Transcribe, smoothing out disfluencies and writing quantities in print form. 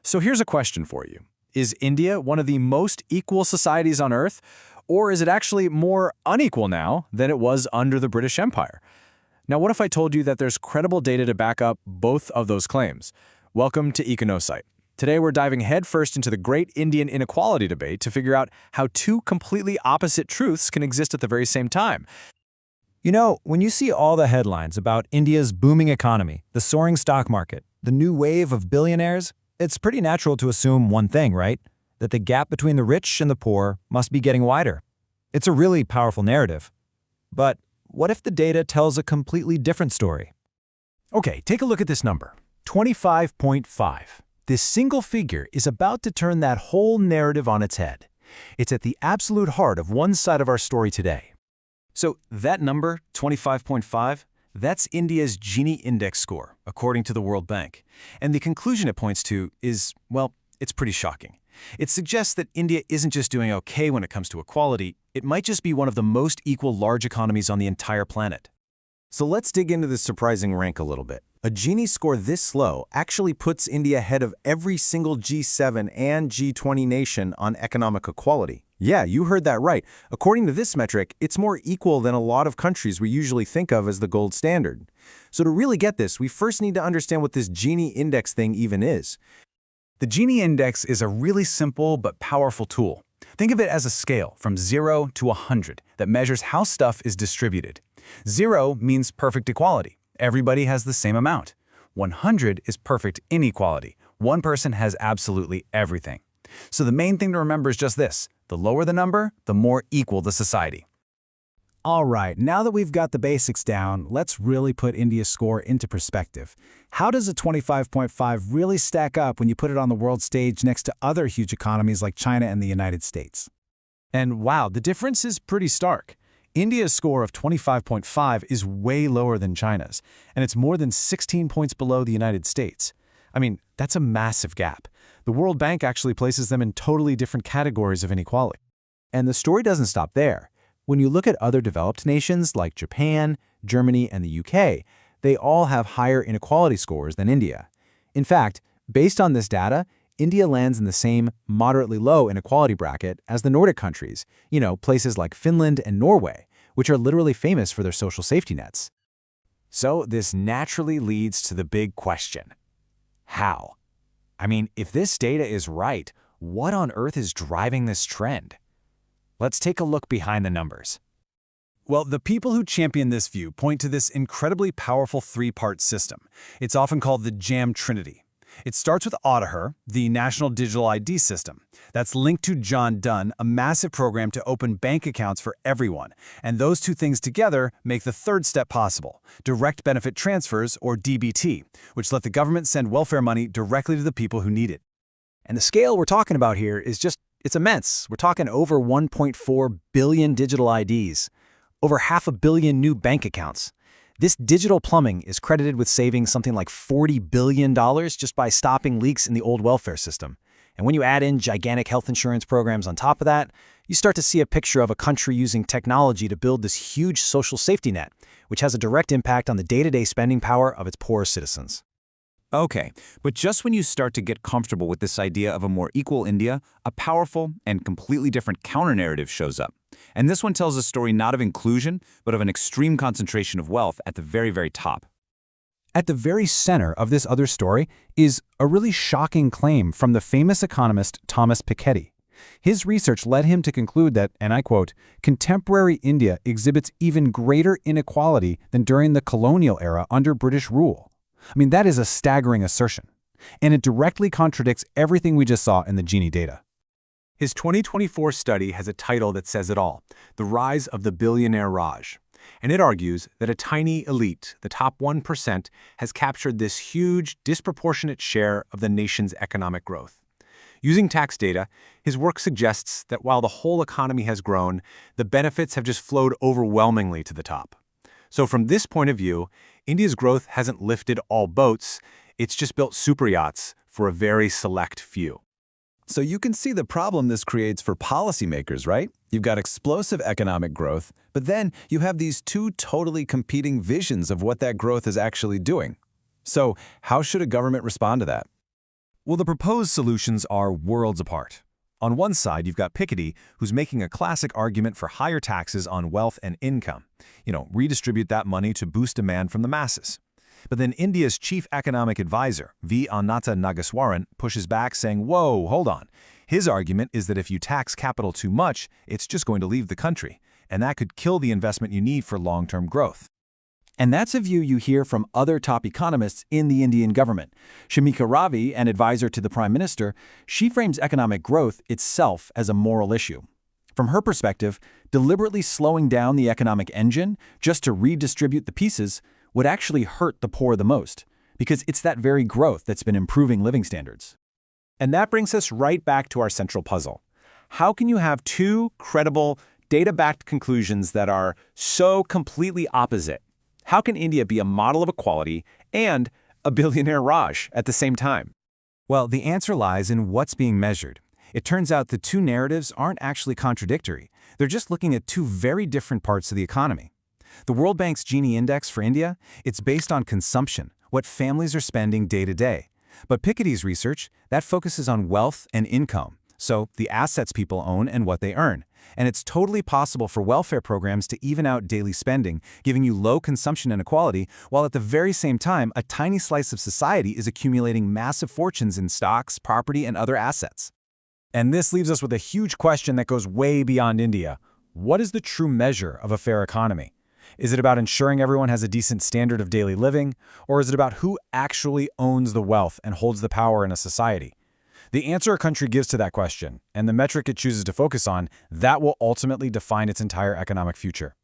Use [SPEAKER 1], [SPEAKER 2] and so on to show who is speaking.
[SPEAKER 1] So here's a question for you. Is India one of the most equal societies on Earth, or is it actually more unequal now than it was under the British Empire? Now, what if I told you that there's credible data to back up both of those claims? Welcome to Econosite. Today, we're diving headfirst into the great Indian inequality debate to figure out how two completely opposite truths can exist at the very same time.
[SPEAKER 2] You know, when you see all the headlines about India's booming economy, the soaring stock market, the new wave of billionaires, it's pretty natural to assume one thing, right? That the gap between the rich and the poor must be getting wider. It's a really powerful narrative. But what if the data tells a completely different story?
[SPEAKER 3] Okay, take a look at this number, 25.5. This single figure is about to turn that whole narrative on its head. It's at the absolute heart of one side of our story today.
[SPEAKER 1] So that number, 25.5, that's India's Gini index score, according to the World Bank. And the conclusion it points to is, well, it's pretty shocking. It suggests that India isn't just doing okay when it comes to equality, it might just be one of the most equal large economies on the entire planet.
[SPEAKER 4] So let's dig into this surprising rank a little bit. A Gini score this low actually puts India ahead of every single G7 and G20 nation on economic equality. Yeah, you heard that right. According to this metric, it's more equal than a lot of countries we usually think of as the gold standard. So to really get this, we first need to understand what this Gini index thing even is.
[SPEAKER 3] The Gini index is a really simple but powerful tool. Think of it as a scale from 0 to 100 that measures how stuff is distributed. 0 means perfect equality. Everybody has the same amount. 100 is perfect inequality. One person has absolutely everything. So the main thing to remember is just this. The lower the number, the more equal the society.
[SPEAKER 5] All right, now that we've got the basics down, let's really put India's score into perspective. How does a 25.5 really stack up when you put it on the world stage next to other huge economies like China and the United States?
[SPEAKER 3] And wow, the difference is pretty stark. India's score of 25.5 is way lower than China's, and it's more than 16 points below the United States. I mean, that's a massive gap. The World Bank actually places them in totally different categories of inequality.
[SPEAKER 2] And the story doesn't stop there. When you look at other developed nations like Japan, Germany, and the UK, they all have higher inequality scores than India. In fact, based on this data, India lands in the same moderately low inequality bracket as the Nordic countries, places like Finland and Norway, which are literally famous for their social safety nets.
[SPEAKER 1] So this naturally leads to the big question. How? I mean, if this data is right, what on earth is driving this trend? Let's take a look behind the numbers.
[SPEAKER 3] Well, the people who champion this view point to this incredibly powerful three-part system. It's often called the Jam Trinity. It starts with Aadhaar, the National Digital ID system. That's linked to Jan Dhan, a massive program to open bank accounts for everyone. And those two things together make the third step possible, direct benefit transfers, or DBT, which let the government send welfare money directly to the people who need it.
[SPEAKER 2] And the scale we're talking about here is it's immense. We're talking over 1.4 billion digital IDs, over 500 million new bank accounts. This digital plumbing is credited with saving something like $40 billion just by stopping leaks in the old welfare system. And when you add in gigantic health insurance programs on top of that, you start to see a picture of a country using technology to build this huge social safety net, which has a direct impact on the day-to-day spending power of its poor citizens.
[SPEAKER 6] Okay, but just when you start to get comfortable with this idea of a more equal India, a powerful and completely different counter-narrative shows up. And this one tells a story not of inclusion, but of an extreme concentration of wealth at the very, very top.
[SPEAKER 2] At the very center of this other story is a really shocking claim from the famous economist Thomas Piketty. His research led him to conclude that, and I quote, "Contemporary India exhibits even greater inequality than during the colonial era under British rule." I mean, that is a staggering assertion, and it directly contradicts everything we just saw in the Gini data.
[SPEAKER 3] His 2024 study has a title that says it all, The Rise of the Billionaire Raj. And it argues that a tiny elite, the top 1%, has captured this huge, disproportionate share of the nation's economic growth. Using tax data, his work suggests that while the whole economy has grown, the benefits have just flowed overwhelmingly to the top. So from this point of view, India's growth hasn't lifted all boats, it's just built super yachts for a very select few.
[SPEAKER 4] So you can see the problem this creates for policymakers, right? You've got explosive economic growth, but then you have these two totally competing visions of what that growth is actually doing. So how should a government respond to that?
[SPEAKER 3] Well, the proposed solutions are worlds apart. On one side, you've got Piketty, who's making a classic argument for higher taxes on wealth and income. Redistribute that money to boost demand from the masses. But then India's chief economic advisor, V. Annatha Nageswaran, pushes back saying, whoa, hold on. His argument is that if you tax capital too much, it's just going to leave the country, and that could kill the investment you need for long-term growth.
[SPEAKER 2] And that's a view you hear from other top economists in the Indian government. Shamika Ravi, an advisor to the Prime Minister, she frames economic growth itself as a moral issue. From her perspective, deliberately slowing down the economic engine just to redistribute the pieces would actually hurt the poor the most, because it's that very growth that's been improving living standards.
[SPEAKER 3] And that brings us right back to our central puzzle. How can you have two credible, data-backed conclusions that are so completely opposite? How can India be a model of equality and a billionaire Raj at the same time?
[SPEAKER 2] Well, the answer lies in what's being measured. It turns out the two narratives aren't actually contradictory. They're just looking at two very different parts of the economy. The World Bank's Gini index for India, it's based on consumption, what families are spending day to day. But Piketty's research, that focuses on wealth and income, so the assets people own and what they earn. And it's totally possible for welfare programs to even out daily spending, giving you low consumption inequality, while at the very same time, a tiny slice of society is accumulating massive fortunes in stocks, property, and other assets.
[SPEAKER 5] And this leaves us with a huge question that goes way beyond India. What is the true measure of a fair economy? Is it about ensuring everyone has a decent standard of daily living, or is it about who actually owns the wealth and holds the power in a society? The answer a country gives to that question, and the metric it chooses to focus on, that will ultimately define its entire economic future.